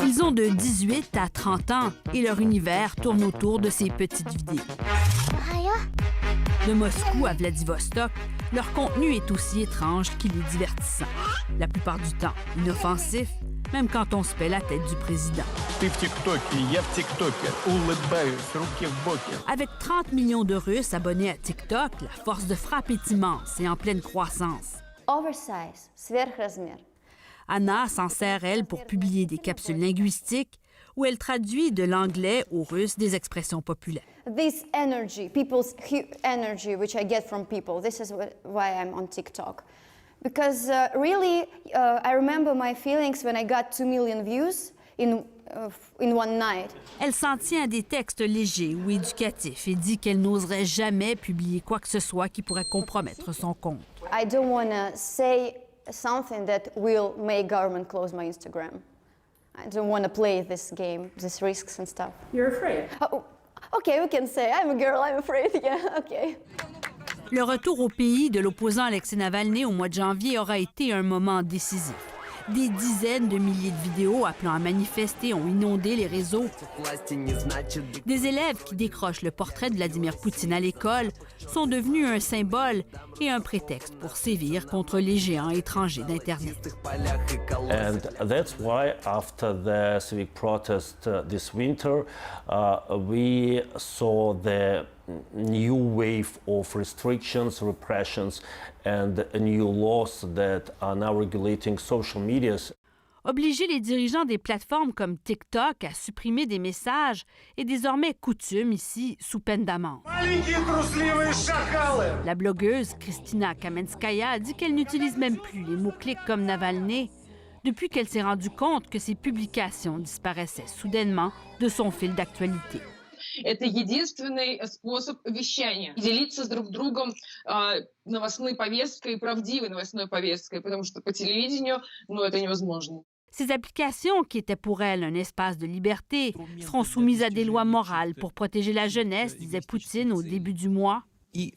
Ils ont de 18 à 30 ans et leur univers tourne autour de ces petites vidéos. De Moscou à Vladivostok, leur contenu est aussi étrange qu'il est divertissant. La plupart du temps, inoffensif, même quand on se paie la tête du président. Avec 30 millions de Russes abonnés à TikTok, la force de frappe est immense et en pleine croissance. Oversize, сверхразмер. Anna s'en sert, elle, pour publier des capsules linguistiques où elle traduit de l'anglais au russe des expressions populaires. This energy, people's energy, which I get from people, this is why I'm on TikTok. Because really, I remember my feelings when I got 2 million views in one night. Elle s'en tient à des textes légers ou éducatifs et dit qu'elle n'oserait jamais publier quoi que ce soit qui pourrait compromettre son compte. I don't want to say something that will make government close my Instagram. I don't want to play this game, these risks and stuff. You're afraid? Oh, okay, we can say I'm a girl, I'm afraid, yeah, okay. Le retour au pays de l'opposant Alexei Navalny au mois de janvier aura été un moment décisif. Des dizaines de milliers de vidéos appelant à manifester ont inondé les réseaux. Des élèves qui décrochent le portrait de Vladimir Poutine à l'école sont devenus un symbole et un prétexte pour sévir contre les géants étrangers d'Internet. And that's why after the civic protest this winter, we saw the new wave of restrictions, repressions, and new laws that are now regulating social media. Obliger les dirigeants des plateformes comme TikTok à supprimer des messages est désormais coutume ici, sous peine d'amende. La blogueuse Kristina Kamenskaya dit qu'elle n'utilise même plus les mots-clics comme Navalny depuis qu'elle s'est rendue compte que ses publications disparaissaient soudainement de son fil d'actualité. Это единственный способ вещания. Делиться с друг другом новостной повесткой, правдивой новостной повесткой, потому что по телевидению, это невозможно. Ces applications, qui étaient pour elle un espace de liberté, seront soumises à des lois morales pour protéger la jeunesse, disait Poutine au début du mois. Il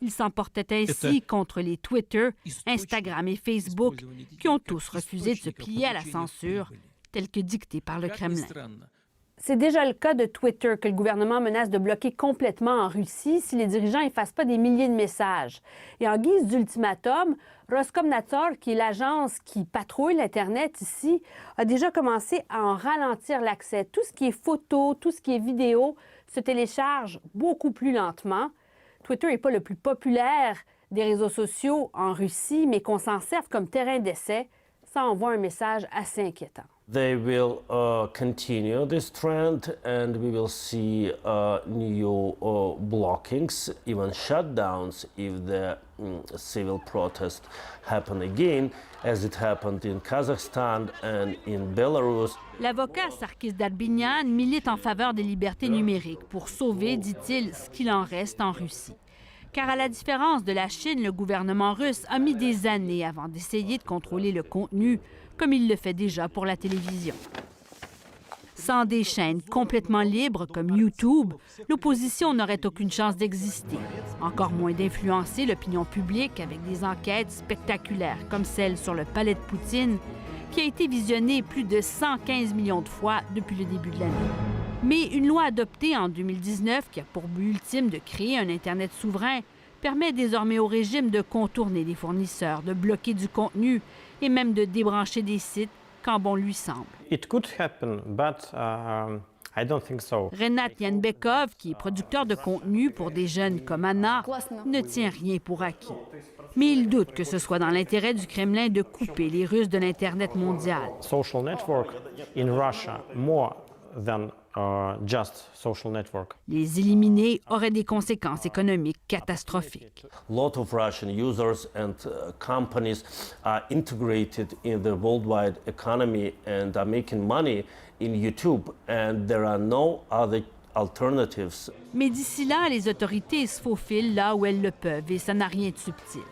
s'emportait ainsi contre les Twitter, Instagram et Facebook, qui ont tous refusé de se plier à la censure, telle que dictée par le Kremlin. C'est déjà le cas de Twitter que le gouvernement menace de bloquer complètement en Russie si les dirigeants n'effacent pas des milliers de messages. Et en guise d'ultimatum, Roskomnadzor, qui est l'agence qui patrouille l'Internet ici, a déjà commencé à en ralentir l'accès. Tout ce qui est photo, tout ce qui est vidéo se télécharge beaucoup plus lentement. Twitter n'est pas le plus populaire des réseaux sociaux en Russie, mais qu'on s'en serve comme terrain d'essai, ça envoie un message assez inquiétant. They will continue this trend and we will see new blockings, even shutdowns if the civil protests happen again, as it happened in Kazakhstan and in Belarus. L'avocat Sarkis Darbinian milite en faveur des libertés numériques pour sauver, dit-il, ce qu'il en reste en Russie. Car à la différence de la Chine, le gouvernement russe a mis des années avant d'essayer de contrôler le contenu, comme il le fait déjà pour la télévision. Sans des chaînes complètement libres comme YouTube, l'opposition n'aurait aucune chance d'exister, encore moins d'influencer l'opinion publique avec des enquêtes spectaculaires comme celle sur le palais de Poutine, qui a été visionnée plus de 115 millions de fois depuis le début de l'année. Mais une loi adoptée en 2019, qui a pour but ultime de créer un Internet souverain, permet désormais au régime de contourner les fournisseurs, de bloquer du contenu et même de débrancher des sites quand bon lui semble. It could happen, but I don't think so. Renat Yanbekov, qui est producteur de contenu pour des jeunes comme Anna, ne tient rien pour acquis. Mais il doute que ce soit dans l'intérêt du Kremlin de couper les Russes de l'Internet mondial. Social network in Russia more than just social network. Les éliminer aurait des conséquences économiques catastrophiques. A lot of Russian users and companies are integrated in the worldwide economy and are making money in YouTube, and there are no other alternatives. Mais d'ici là, les autorités se faufilent là où elles le peuvent et ça n'a rien de subtil.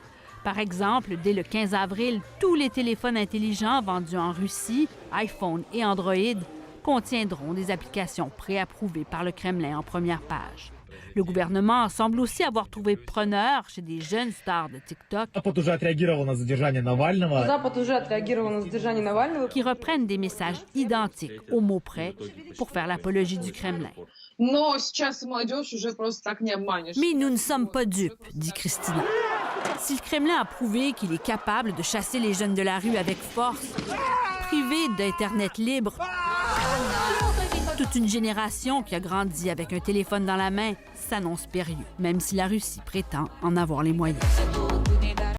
Par exemple, dès le 15 avril, tous les téléphones intelligents vendus en Russie, iPhone et Android, contiendront des applications préapprouvées par le Kremlin en première page. Le gouvernement semble aussi avoir trouvé preneur chez des jeunes stars de TikTok Запад уже отреагировал на задержание Навального. Запад уже отреагировал на задержание Навального. qui reprennent des messages identiques au mot près pour faire l'apologie du Kremlin. Но сейчас молодежь уже просто так не обманешь. Mais nous ne sommes pas dupes, dit Christina. Si le Kremlin a prouvé qu'il est capable de chasser les jeunes de la rue avec force, privé d'Internet libre, toute une génération qui a grandi avec un téléphone dans la main s'annonce périlleux, même si la Russie prétend en avoir les moyens.